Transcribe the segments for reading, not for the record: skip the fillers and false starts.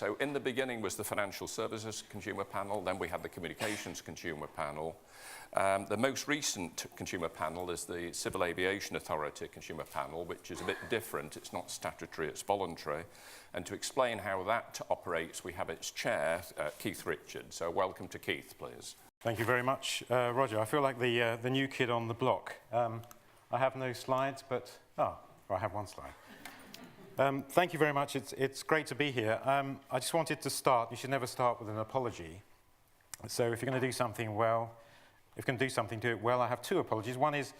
So in the beginning was the Financial Services Consumer Panel, then we had the Communications Consumer Panel. The most recent consumer panel is the Civil Aviation Authority Consumer Panel, which is a bit different. It's not statutory, it's voluntary. And to explain how that operates, we have its chair, Keith Richards. So welcome to Keith, please. Thank you very much, Roger. I feel like the new kid on the block. I have no slides, but I have one slide. Thank you very much. It's great to be here. I just wanted to start. You should never start with an apology. So if you're going to do something well, if you're going to do something, do it well. I have two apologies. One is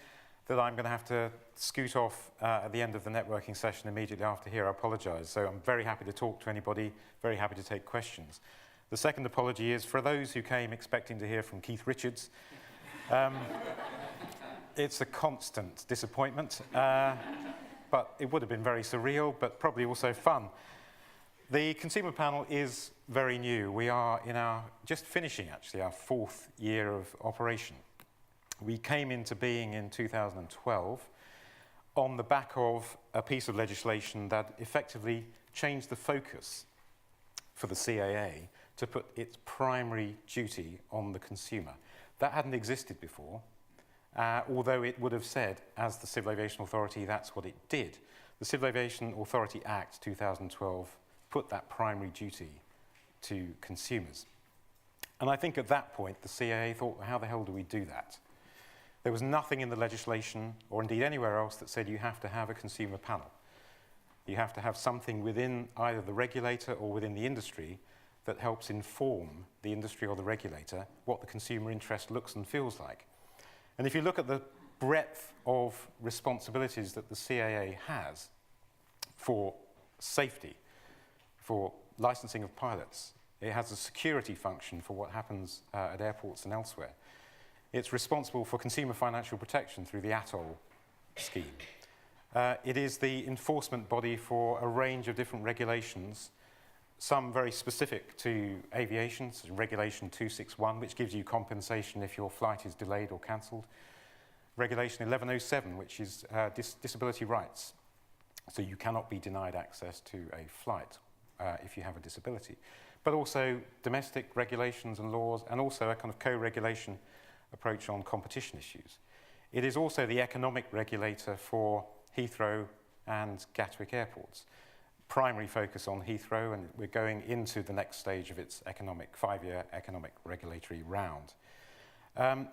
that I'm going to have to scoot off at the end of the networking session immediately after here. I apologize. So I'm very happy to talk to anybody, very happy to take questions. The second apology is for those who came expecting to hear from Keith Richards. It's a constant disappointment, but it would have been very surreal, but probably also fun. The consumer panel is very new. We are just finishing actually our 4th year of operation. We came into being in 2012 on the back of a piece of legislation that effectively changed the focus for the CAA to put its primary duty on the consumer. That hadn't existed before. Although it would have said, as the Civil Aviation Authority, that's what it did. The Civil Aviation Authority Act 2012 put that primary duty to consumers. And I think at that point, the CAA thought, well, how the hell do we do that? There was nothing in the legislation, or indeed anywhere else, that said you have to have a consumer panel. You have to have something within either the regulator or within the industry that helps inform the industry or the regulator what the consumer interest looks and feels like. And if you look at the breadth of responsibilities that the CAA has for safety, for licensing of pilots, it has a security function for what happens at airports and elsewhere. It's responsible for consumer financial protection through the ATOL scheme. It is the enforcement body for a range of different regulations, some very specific to aviation, so Regulation 261, which gives you compensation if your flight is delayed or cancelled. Regulation 1107, which is disability rights. So you cannot be denied access to a flight if you have a disability. But also domestic regulations and laws, and also a kind of co-regulation approach on competition issues. It is also the economic regulator for Heathrow and Gatwick airports. Primary focus on Heathrow, and we're going into the next stage of its 5-year economic regulatory round.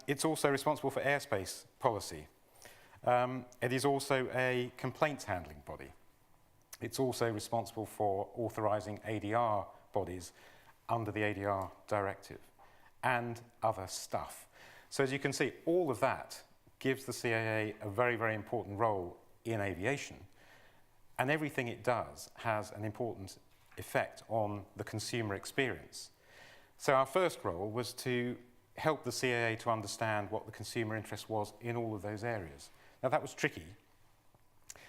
It's also responsible for airspace policy. It is also a complaints handling body. It's also responsible for authorising ADR bodies under the ADR directive and other stuff. So as you can see, all of that gives the CAA a very, very important role in aviation. And everything it does has an important effect on the consumer experience. So our first role was to help the CAA to understand what the consumer interest was in all of those areas. Now that was tricky,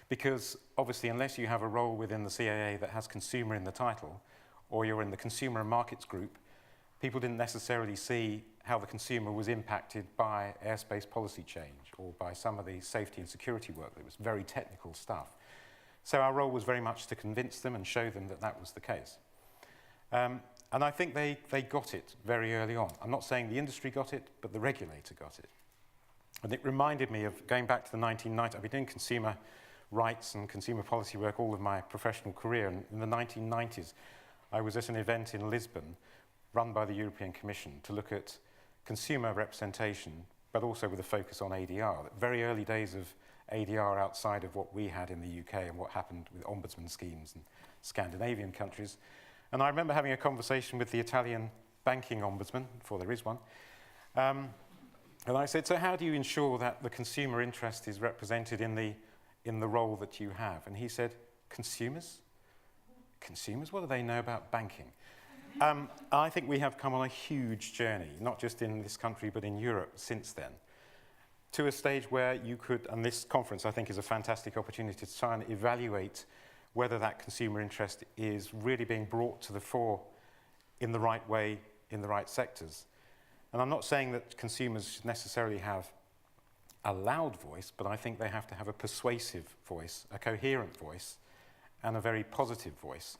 because obviously unless you have a role within the CAA that has consumer in the title, or you're in the consumer and markets group, people didn't necessarily see how the consumer was impacted by airspace policy change or by some of the safety and security work. It was very technical stuff. So our role was very much to convince them and show them that that was the case. And I think they got it very early on. I'm not saying the industry got it, but the regulator got it. And it reminded me of going back to the 1990s. I've been doing consumer rights and consumer policy work all of my professional career. And in the 1990s, I was at an event in Lisbon run by the European Commission to look at consumer representation, but also with a focus on ADR. The very early days of ADR outside of what we had in the UK and what happened with ombudsman schemes in Scandinavian countries. And I remember having a conversation with the Italian banking ombudsman, before there is one, and I said, so how do you ensure that the consumer interest is represented in the role that you have? And he said, consumers? Consumers? What do they know about banking? I think we have come on a huge journey, not just in this country, but in Europe since then, to a stage where you could, and this conference I think is a fantastic opportunity to try and evaluate whether that consumer interest is really being brought to the fore in the right way, in the right sectors. And I'm not saying that consumers should necessarily have a loud voice, but I think they have to have a persuasive voice, a coherent voice, and a very positive voice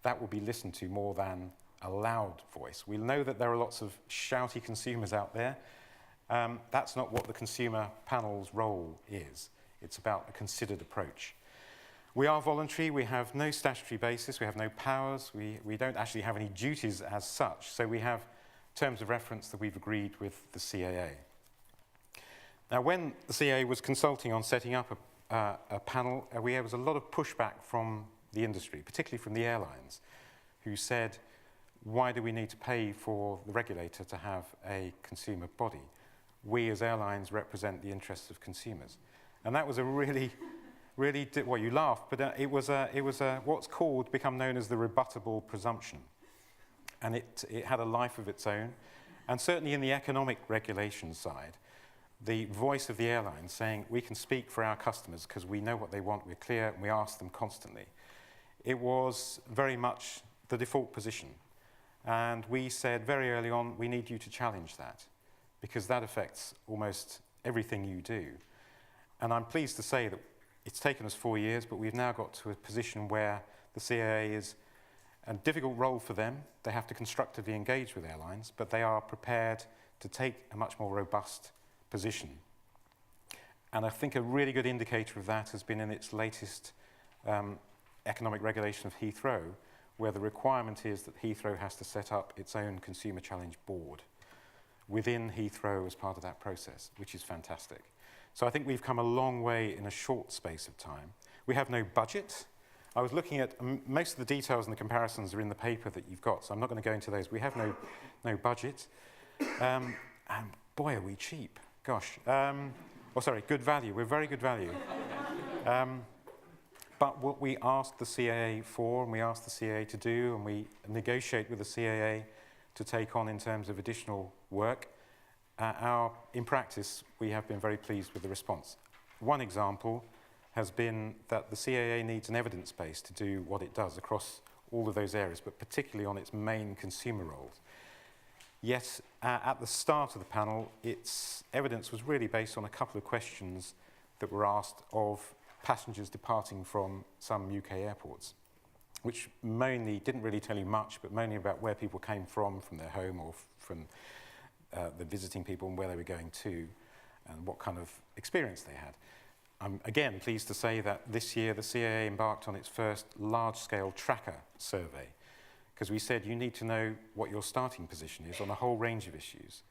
that will be listened to more than a loud voice. We know that there are lots of shouty consumers out there. That's not what the consumer panel's role is. It's about a considered approach. We are voluntary, we have no statutory basis, we have no powers, we don't actually have any duties as such, so we have terms of reference that we've agreed with the CAA. Now, when the CAA was consulting on setting up a panel, there was a lot of pushback from the industry, particularly from the airlines, who said, why do we need to pay for the regulator to have a consumer body? We as airlines represent the interests of consumers. And that was a really, well, you laugh, but it was what's become known as the rebuttable presumption. And it had a life of its own. And certainly in the economic regulation side, the voice of the airlines saying, we can speak for our customers because we know what they want, we're clear, and we ask them constantly. It was very much the default position. And we said very early on, we need you to challenge that, because that affects almost everything you do. And I'm pleased to say that it's taken us 4 years, but we've now got to a position where the CAA is a difficult role for them. They have to constructively engage with airlines, but they are prepared to take a much more robust position. And I think a really good indicator of that has been in its latest economic regulation of Heathrow, where the requirement is that Heathrow has to set up its own consumer challenge board within Heathrow as part of that process, which is fantastic. So I think we've come a long way in a short space of time. We have no budget. I was looking at most of the details and the comparisons are in the paper that you've got, so I'm not going to go into those. We have no budget. And boy, are we cheap. Gosh. Good value. We're very good value. But what we asked the CAA for, and we asked the CAA to do, and we negotiate with the CAA to take on in terms of additional work, in practice, we have been very pleased with the response. One example has been that the CAA needs an evidence base to do what it does across all of those areas, but particularly on its main consumer roles. Yet, at the start of the panel, its evidence was really based on a couple of questions that were asked of passengers departing from some UK airports, which mainly didn't really tell you much, but mainly about where people came from their home or from the visiting people and where they were going to and what kind of experience they had. I'm again pleased to say that this year the CAA embarked on its first large-scale tracker survey, because we said you need to know what your starting position is on a whole range of issues.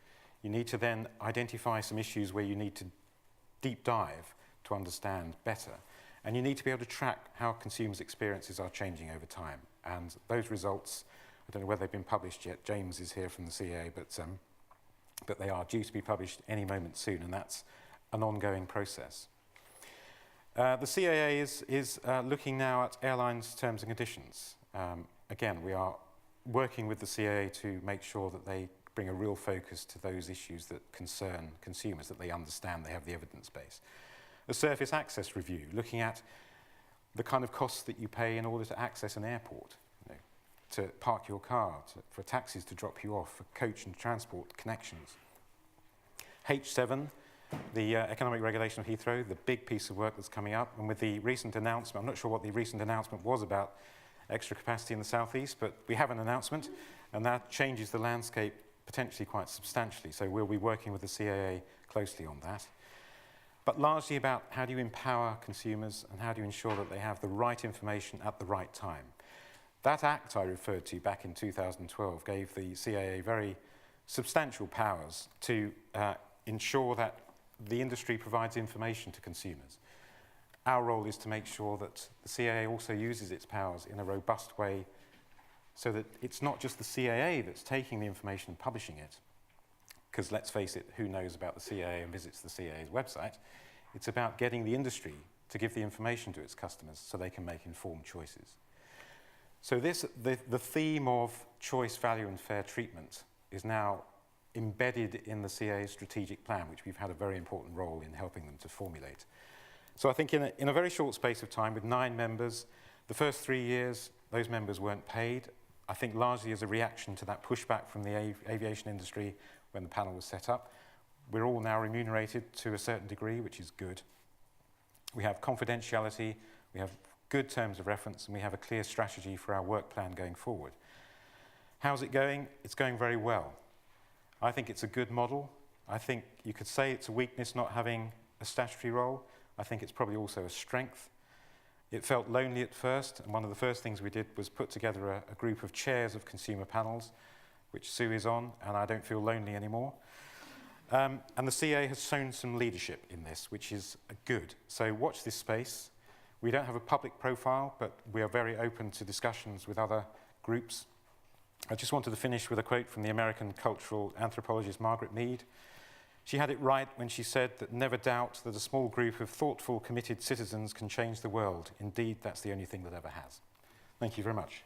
You need to then identify some issues where you need to deep dive to understand better. And you need to be able to track how consumers' experiences are changing over time. And those results, I don't know whether they've been published yet. James is here from the CAA, but they are due to be published any moment soon, and that's an ongoing process. The CAA is looking now at airlines' terms and conditions. Again, we are working with the CAA to make sure that they bring a real focus to those issues that concern consumers, that they understand, they have the evidence base. A surface access review, looking at the kind of costs that you pay in order to access an airport, to park your car, for taxis to drop you off, for coach and transport connections. H7, the economic regulation of Heathrow, the big piece of work that's coming up, and with the recent announcement, I'm not sure what the recent announcement was about extra capacity in the southeast, but we have an announcement, and that changes the landscape potentially quite substantially, so we'll be working with the CAA closely on that. But largely about how do you empower consumers and how do you ensure that they have the right information at the right time. That act I referred to back in 2012 gave the CAA very substantial powers to ensure that the industry provides information to consumers. Our role is to make sure that the CAA also uses its powers in a robust way so that it's not just the CAA that's taking the information and publishing it, because let's face it, who knows about the CAA and visits the CAA's website? It's about getting the industry to give the information to its customers so they can make informed choices. So the theme of choice, value and fair treatment is now embedded in the CAA's strategic plan, which we've had a very important role in helping them to formulate. So I think in a very short space of time, with 9 members, the first 3 years, those members weren't paid, I think largely as a reaction to that pushback from the aviation industry when the panel was set up. We're all now remunerated to a certain degree, which is good. We have confidentiality, we have good terms of reference, and we have a clear strategy for our work plan going forward. How's it going? It's going very well. I think it's a good model. I think you could say it's a weakness not having a statutory role. I think it's probably also a strength. It felt lonely at first, and one of the first things we did was put together a group of chairs of consumer panels, which Sue is on, and I don't feel lonely anymore. And the CA has shown some leadership in this, which is good. So watch this space. We don't have a public profile, but we are very open to discussions with other groups. I just wanted to finish with a quote from the American cultural anthropologist Margaret Mead. She had it right when she said that never doubt that a small group of thoughtful, committed citizens can change the world. Indeed, that's the only thing that ever has. Thank you very much.